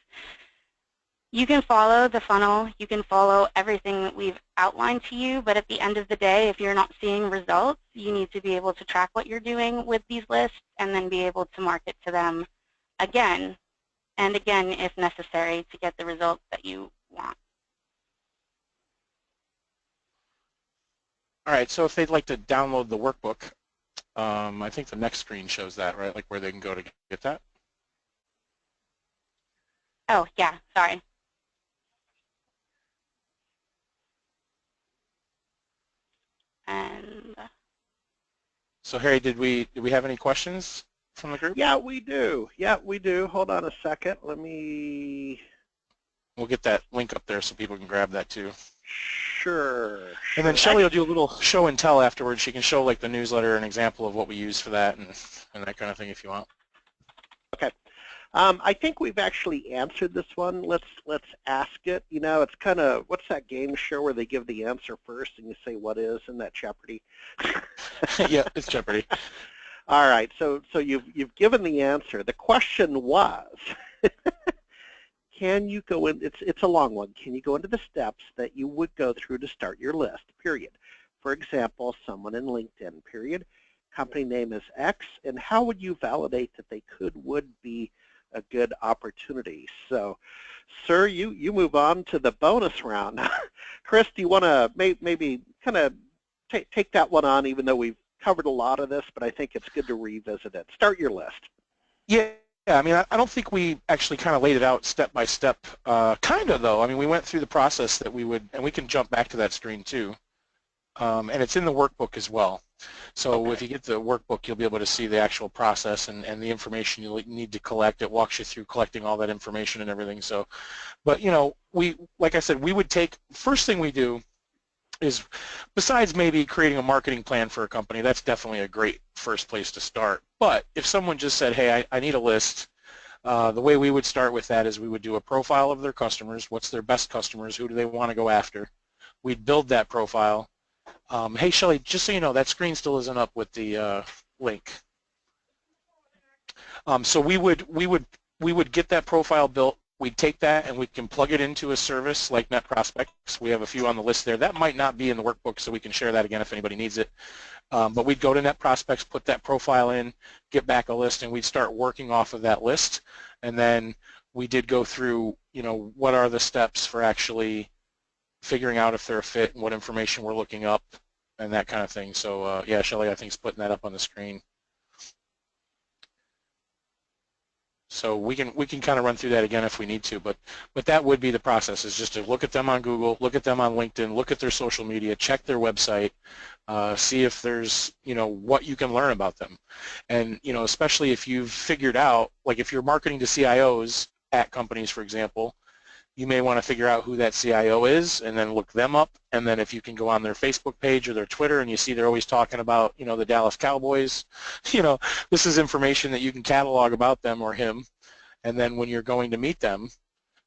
Speaker 3: You can follow the funnel, you can follow everything that we've outlined to you, but at the end of the day, if you're not seeing results, you need to be able to track what you're doing with these lists and then be able to market to them again and again if necessary to get the results that you want.
Speaker 2: All right, so if they'd like to download the workbook, I think the next screen shows that, right? Like where they can go to get that?
Speaker 3: Oh, yeah, sorry. And
Speaker 2: so Harry, did we have any questions from the group?
Speaker 1: Yeah, we do. Yeah, we do. Hold on a second. Let me...
Speaker 2: We'll get that link up there so people can grab that too.
Speaker 1: Sure.
Speaker 2: And then Shelley will do a little show and tell afterwards. She can show like the newsletter, an example of what we use for that and that kind of thing if you want.
Speaker 1: Okay. I think we've actually answered this one. Let's ask it. You know, it's kind of, what's that game show where they give the answer first and you say what is in that Jeopardy?
Speaker 2: Yeah, it's Jeopardy.
Speaker 1: All right, so you've given the answer. The question was, can you go in, it's a long one, can you go into the steps that you would go through to start your list, period? For example, someone in LinkedIn, period. Company name is X, and how would you validate that they would be a good opportunity? So, sir, you move on to the bonus round. Chris, do you want to maybe kind of take that one on, even though we've covered a lot of this, but I think it's good to revisit it. Start your list.
Speaker 2: Yeah, I mean, I don't think we actually kind of laid it out step by step. Kind of, though. I mean, we went through the process that we would, and we can jump back to that screen, too. And it's in the workbook as well. So if you get the workbook, you'll be able to see the actual process and the information you need to collect. It walks you through collecting all that information and everything. So, but, you know, like I said, we would take, first thing we do is, besides maybe creating a marketing plan for a company, that's definitely a great first place to start. But if someone just said, hey, I need a list, the way we would start with that is we would do a profile of their customers, what's their best customers, who do they want to go after. We'd build that profile. Hey, Shelley, just so you know, that screen still isn't up with the link. So we would get that profile built. We'd take that and we can plug it into a service like NetProspects. We have a few on the list there. That might not be in the workbook, so we can share that again if anybody needs it. But we'd go to NetProspects, put that profile in, get back a list, and we'd start working off of that list. And then we did go through, you know, what are the steps for actually figuring out if they're a fit and what information we're looking up and that kind of thing. So yeah, Shelley, I think is putting that up on the screen. So we can kind of run through that again if we need to, but that would be the process, is just to look at them on Google, look at them on LinkedIn, look at their social media, check their website, see if there's, you know, what you can learn about them. And, you know, especially if you've figured out, like if you're marketing to CIOs at companies, for example, you may want to figure out who that CIO is and then look them up. And then if you can go on their Facebook page or their Twitter and you see they're always talking about, you know, the Dallas Cowboys, you know, this is information that you can catalog about them or him. And then when you're going to meet them,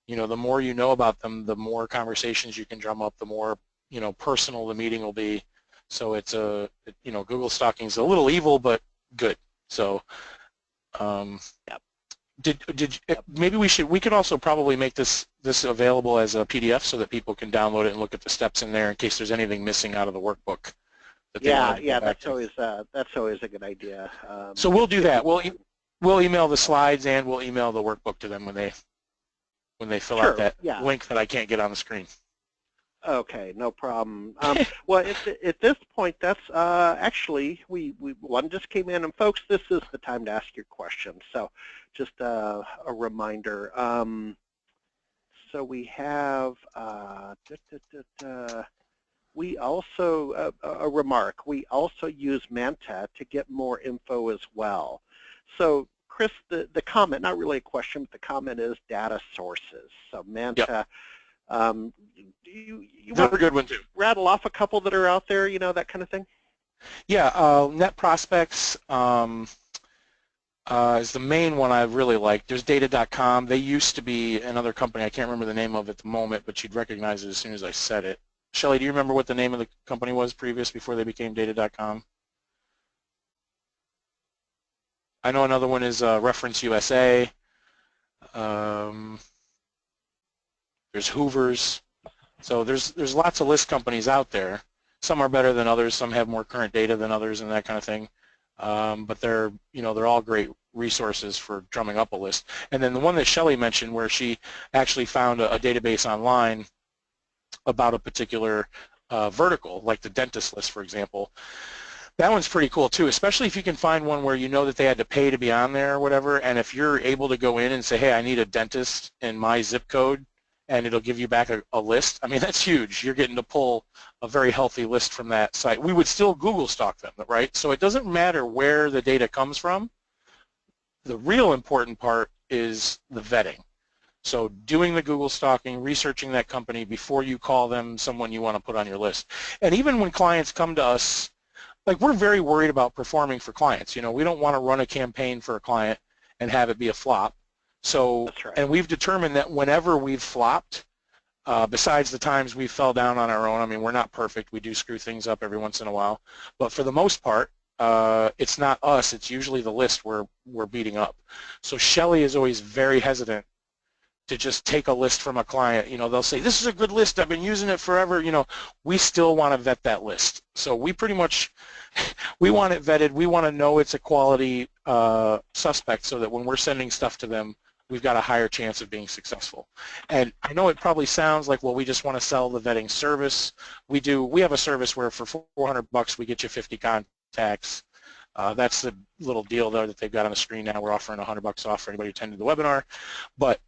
Speaker 2: you know, the more you know about them, the more conversations you can drum up, the more, you know, personal the meeting will be. So it's you know, Google stalking is a little evil, but good. So,
Speaker 1: Yep.
Speaker 2: Maybe we could also probably make this available as a PDF so that people can download it and look at the steps in there in case there's anything missing out of the workbook.
Speaker 1: Yeah, that's always a good idea.
Speaker 2: So we'll do that. We'll email the slides and we'll email the workbook to them when they fill out that link that I can't get on the screen.
Speaker 1: Okay, no problem. Well, at this point, that's actually, one just came in, and folks, this is the time to ask your questions. So just a reminder. So we have, we also, a remark, we also use Manta to get more info as well. So Chris, the comment, not really a question, but the comment is data sources. So Manta.
Speaker 2: Yep.
Speaker 1: You
Speaker 2: want a good one too.
Speaker 1: Rattle off a couple that are out there, you know, that kind of thing?
Speaker 2: Yeah, NetProspects is the main one I really like. There's data.com. They used to be another company. I can't remember the name of it at the moment, but you'd recognize it as soon as I said it. Shelley, do you remember what the name of the company was previous before they became data.com? I know another one is Reference USA. There's Hoover's. So there's lots of list companies out there. Some are better than others. Some have more current data than others, and that kind of thing. But they're all great resources for drumming up a list. And then the one that Shelley mentioned, where she actually found a database online about a particular vertical, like the dentist list, for example. That one's pretty cool too, especially if you can find one where you know that they had to pay to be on there or whatever, and if you're able to go in and say, hey, I need a dentist in my zip code, and it'll give you back a list. I mean, that's huge. You're getting to pull a very healthy list from that site. We would still Google stalk them, right? So it doesn't matter where the data comes from. The real important part is the vetting. So doing the Google stalking, researching that company before you call them someone you want to put on your list. And even when clients come to us, like, we're very worried about performing for clients. We don't want to run a campaign for a client and have it be a flop. So,
Speaker 1: That's right.
Speaker 2: And we've determined that whenever we've flopped, besides the times we fell down on our own, I mean, we're not perfect. We do screw things up every once in a while. But for the most part, it's not us. It's usually the list we're beating up. So Shelley is always very hesitant to just take a list from a client. They'll say, this is a good list, I've been using it forever. We still want to vet that list. So we pretty much, we want it vetted. We want to know it's a quality suspect, so that when we're sending stuff to them, we've got a higher chance of being successful. And I know it probably sounds like, well, we just want to sell the vetting service. We have a service where for $400 we get you 50 contacts. That's the little deal there that they've got on the screen now. We're offering $100 off for anybody who attended the webinar. But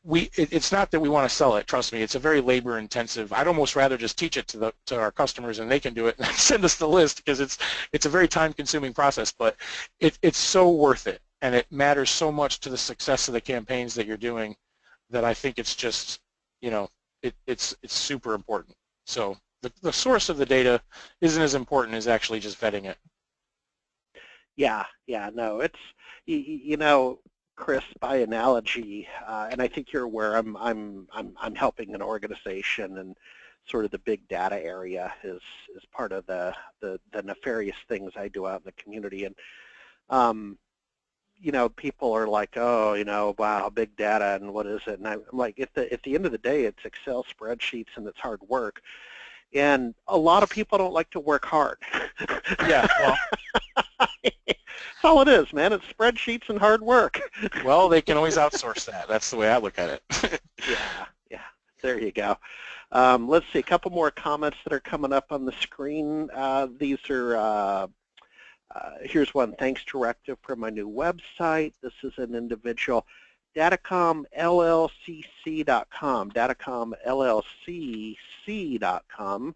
Speaker 2: it's not that we want to sell it. Trust me, it's a very labor-intensive. I'd almost rather just teach it to our customers and they can do it and send us the list, because it's a very time-consuming process. But it's so worth it, and it matters so much to the success of the campaigns that you're doing, that I think it's just it's super important. So the source of the data isn't as important as actually just vetting it.
Speaker 1: Yeah, no, it's Chris, by analogy, and I think you're aware, I'm helping an organization, and sort of the big data area is part of the nefarious things I do out in the community. And people are like, oh, wow, big data, and what is it? And I'm like, at the end of the day, it's Excel spreadsheets and it's hard work. And a lot of people don't like to work hard.
Speaker 2: Yeah, well.
Speaker 1: That's all it is, man. It's spreadsheets and hard work.
Speaker 2: Well, they can always outsource that. That's the way I look at it.
Speaker 1: Yeah. There you go. Let's see, a couple more comments that are coming up on the screen. These are, here's one. Thanks, Directive, for my new website. This is an individual. datacomllcc.com, datacomllcc.com.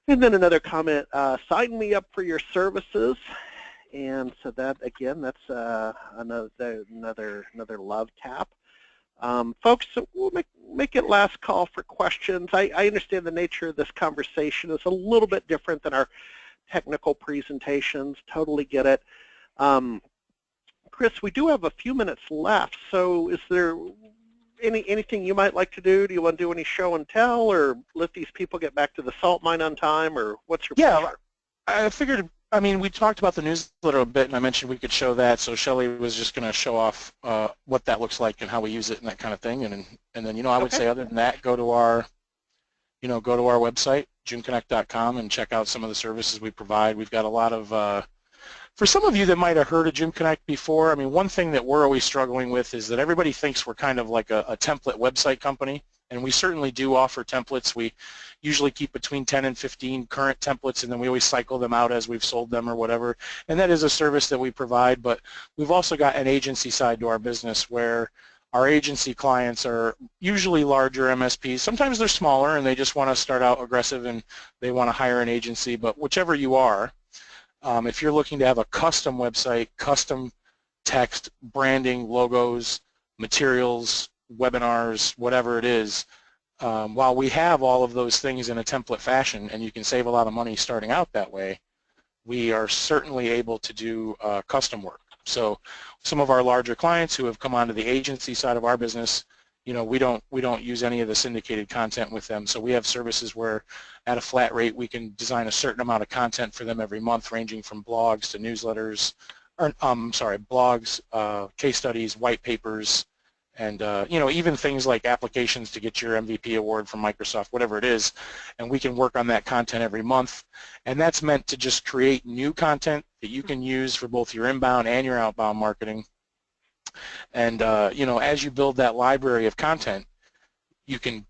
Speaker 1: And then another comment, sign me up for your services. And so that, again, that's another love tap. Folks, we'll make it last call for questions. I understand the nature of this conversation is a little bit different than our technical presentations. Totally get it. Chris, we do have a few minutes left, so is there anything you might like to do? Do you want to do any show and tell, or let these people get back to the salt mine on time, or what's your pleasure?
Speaker 2: I figured, I mean, we talked about the newsletter a bit, and I mentioned we could show that, so Shelley was just going to show off what that looks like and how we use it and that kind of thing. And then, I would say, other than that, go to our website, JimConnect.com, and check out some of the services we provide. We've got a lot of, for some of you that might have heard of Jim Connect before, I mean, one thing that we're always struggling with is that everybody thinks we're kind of like a template website company, and we certainly do offer templates. We usually keep between 10 and 15 current templates, and then we always cycle them out as we've sold them or whatever, and that is a service that we provide. But we've also got an agency side to our business, where our agency clients are usually larger MSPs. Sometimes they're smaller and they just want to start out aggressive and they want to hire an agency, but whichever you are, if you're looking to have a custom website, custom text, branding, logos, materials, webinars, whatever it is, while we have all of those things in a template fashion, and you can save a lot of money starting out that way, we are certainly able to do custom work. So some of our larger clients who have come onto the agency side of our business, we don't use any of the syndicated content with them. So we have services where at a flat rate we can design a certain amount of content for them every month, ranging from blogs to newsletters, blogs, case studies, white papers, and even things like applications to get your MVP award from Microsoft, whatever it is, and we can work on that content every month. And that's meant to just create new content that you can use for both your inbound and your outbound marketing. And as you build that library of content, you can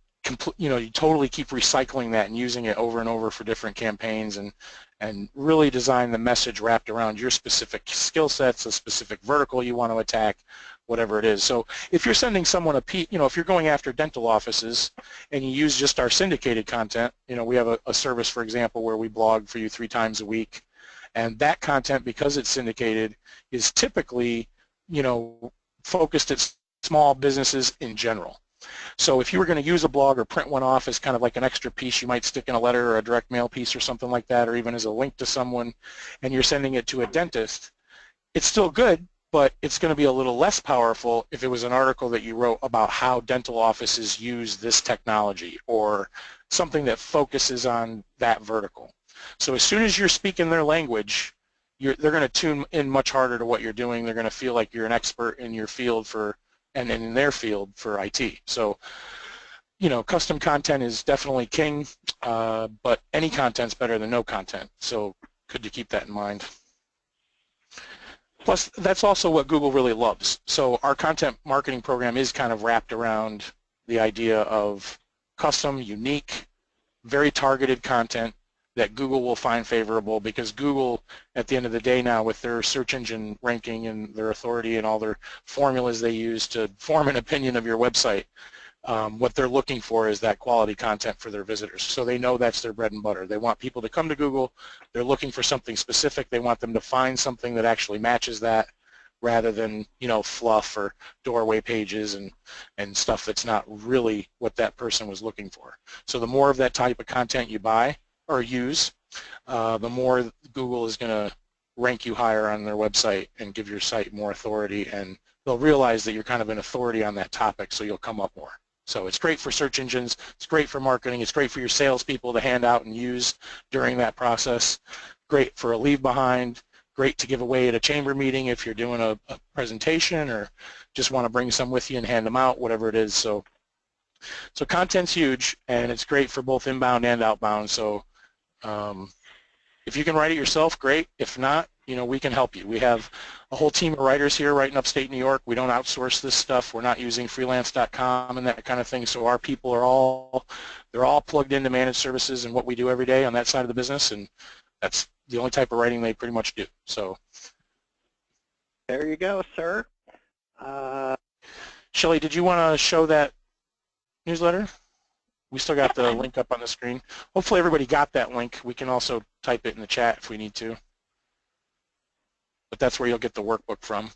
Speaker 2: you totally keep recycling that and using it over and over for different campaigns, and really design the message wrapped around your specific skill sets, a specific vertical you want to attack, whatever it is. So if you're sending someone if you're going after dental offices and you use just our syndicated content, we have a service, for example, where we blog for you 3 times a week, and that content, because it's syndicated, is typically, focused at small businesses in general. So if you were going to use a blog or print one off as kind of like an extra piece you might stick in a letter or a direct mail piece or something like that, or even as a link to someone, and you're sending it to a dentist, it's still good, but it's going to be a little less powerful if it was an article that you wrote about how dental offices use this technology, or something that focuses on that vertical. So as soon as you're speaking their language, they're going to tune in much harder to what you're doing. They're going to feel like you're an expert in your field and in their field for IT. So, custom content is definitely king, but any content's better than no content. So good to keep that in mind. Plus, that's also what Google really loves. So our content marketing program is kind of wrapped around the idea of custom, unique, very targeted content that Google will find favorable, because Google, at the end of the day now, with their search engine ranking and their authority and all their formulas they use to form an opinion of your website, what they're looking for is that quality content for their visitors. So they know that's their bread and butter. They want people to come to Google. They're looking for something specific. They want them to find something that actually matches that, rather than fluff or doorway pages and stuff that's not really what that person was looking for. So the more of that type of content you buy or use, the more Google is going to rank you higher on their website and give your site more authority, and they'll realize that you're kind of an authority on that topic, so you'll come up more. So it's great for search engines, it's great for marketing, it's great for your salespeople to hand out and use during that process, great for a leave behind, great to give away at a chamber meeting if you're doing a presentation or just want to bring some with you and hand them out, whatever it is. So content's huge, and it's great for both inbound and outbound. So if you can write it yourself, great. If not, we can help you. We have a whole team of writers here right in upstate New York. We don't outsource this stuff. We're not using freelance.com and that kind of thing. So our people are they're all plugged into managed services and what we do every day on that side of the business, and that's the only type of writing they pretty much do. So
Speaker 1: there you go, sir.
Speaker 2: Shelly, did you want to show that newsletter? We still got the link up on the screen. Hopefully everybody got that link. We can also type it in the chat if we need to. But that's where you'll get the workbook from.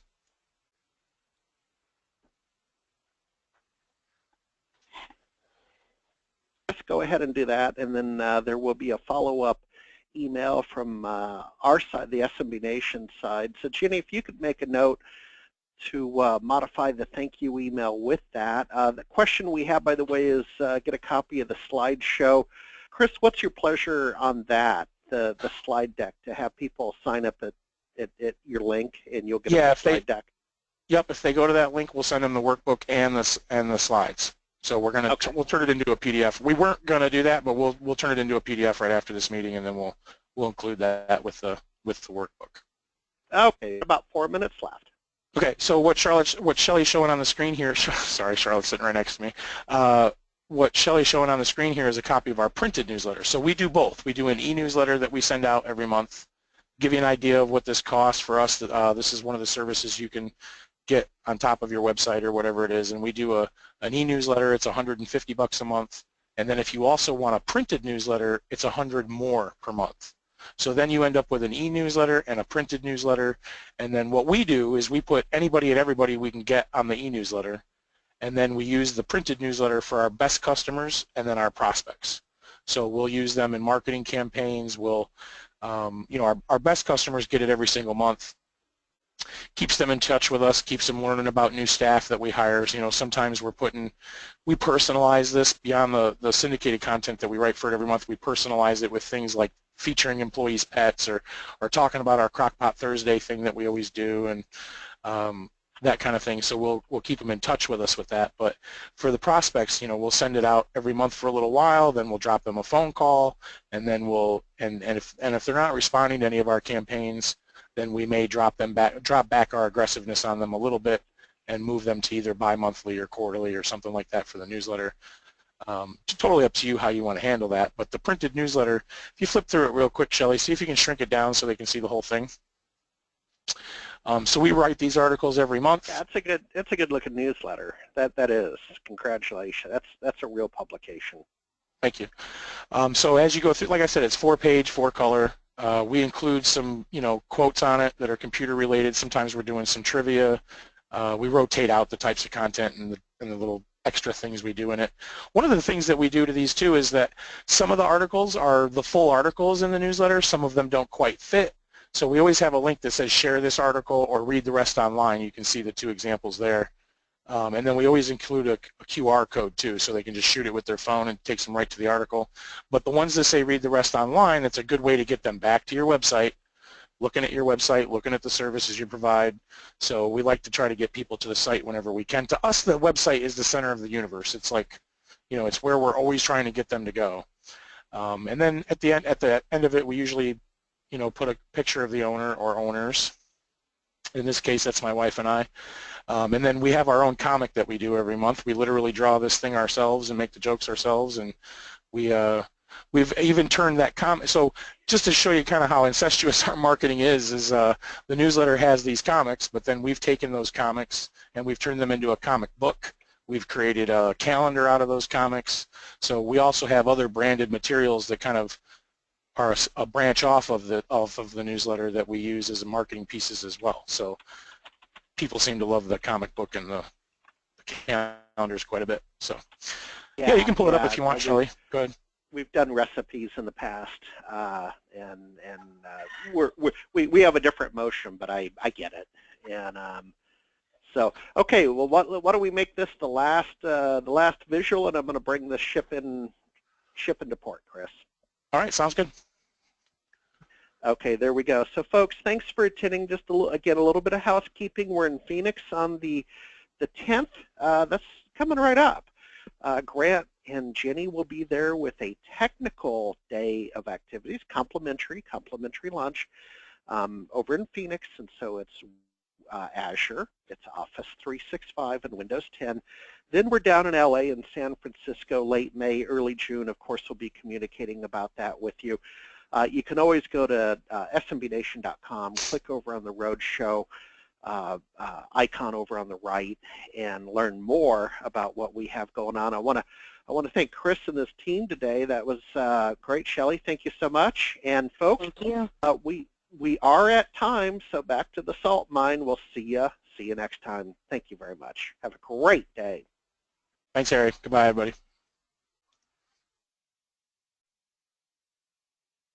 Speaker 1: Let's go ahead and do that, and then there will be a follow-up email from our side, the SMB Nation side. So Ginny, if you could make a note to modify the thank you email with that. The question we have, by the way, is get a copy of the slideshow. Chris, what's your pleasure on that, the slide deck, to have people sign up at your link and you'll get a slide deck?
Speaker 2: Yep, if they go to that link, we'll send them the workbook and the slides. So we're gonna we'll turn it into a PDF. We weren't gonna do that, but we'll turn it into a PDF right after this meeting, and then we'll include that with the workbook.
Speaker 1: Okay, about 4 minutes left.
Speaker 2: Okay, so what Shelly's showing on the screen here, sorry, Charlotte's sitting right next to me. What Shelly's showing on the screen here is a copy of our printed newsletter. So we do both. We do an e-newsletter that we send out every month, give you an idea of what this costs for us. This is one of the services you can get on top of your website or whatever it is, and we do an e-newsletter. It's $150 a month, and then if you also want a printed newsletter, it's $100 more per month. So then you end up with an e-newsletter and a printed newsletter, and then what we do is we put anybody and everybody we can get on the e-newsletter, and then we use the printed newsletter for our best customers and then our prospects. So we'll use them in marketing campaigns. We'll, our best customers get it every single month. Keeps them in touch with us, keeps them learning about new staff that we hire. Sometimes we personalize this beyond the syndicated content that we write for it every month. We personalize it with things like featuring employees' pets or talking about our Crockpot Thursday thing that we always do, and that kind of thing. So we'll keep them in touch with us with that. But for the prospects, we'll send it out every month for a little while, then we'll drop them a phone call, and then if they're not responding to any of our campaigns, then we may drop back our aggressiveness on them a little bit and move them to either bi-monthly or quarterly or something like that for the newsletter. It's totally up to you how you want to handle that. But the printed newsletter, if you flip through it real quick, Shelley, see if you can shrink it down so they can see the whole thing. So we write these articles every month.
Speaker 1: Yeah, it's a good looking newsletter. That is. Congratulations. That's a real publication.
Speaker 2: Thank you. So as you go through, like I said, it's 4-page, 4-color. We include some quotes on it that are computer related. Sometimes we're doing some trivia. We rotate out the types of content and the little extra things we do in it. One of the things that we do to these too is that some of the articles are the full articles in the newsletter. Some of them don't quite fit. So we always have a link that says share this article or read the rest online. You can see the 2 examples there. And then we always include a QR code too, so they can just shoot it with their phone and it takes them right to the article. But the ones that say read the rest online, it's a good way to get them back to your website, looking at your website, looking at the services you provide. So we like to try to get people to the site whenever we can. To us, the website is the center of the universe. It's like, it's where we're always trying to get them to go. And then at the end of it, we usually put a picture of the owner or owners. In this case, that's my wife and I. And then we have our own comic that we do every month. We literally draw this thing ourselves and make the jokes ourselves, and we've even turned that comic. So just to show you kind of how incestuous our marketing is the newsletter has these comics, but then we've taken those comics and we've turned them into a comic book. We've created a calendar out of those comics. So we also have other branded materials that kind of are a branch off of the newsletter that we use as marketing pieces as well. So people seem to love the comic book and the calendars quite a bit. So yeah, you can pull it up if you want, Shelley. Go ahead.
Speaker 1: We've done recipes in the past, we have a different motion, but I get it. And so okay, well, what do we make this the last visual, and I'm going to bring this ship into port, Chris.
Speaker 2: All right, sounds good.
Speaker 1: Okay, there we go. So folks, thanks for attending. Just again, a little bit of housekeeping. We're in Phoenix on the 10th. That's coming right up. Grant and Jenny will be there with a technical day of activities, complimentary lunch over in Phoenix. And so it's Azure, it's Office 365 and Windows 10. Then we're down in LA and San Francisco late May, early June. Of course, we'll be communicating about that with you. You can always go to smbnation.com, click over on the Roadshow icon over on the right, and learn more about what we have going on. I want to thank Chris and his team today. That was great, Shelley. Thank you so much. And folks,
Speaker 3: thank you.
Speaker 1: We are at time, so back to the salt mine. We'll see you next time. Thank you very much. Have a great day.
Speaker 2: Thanks, Harry. Goodbye, everybody.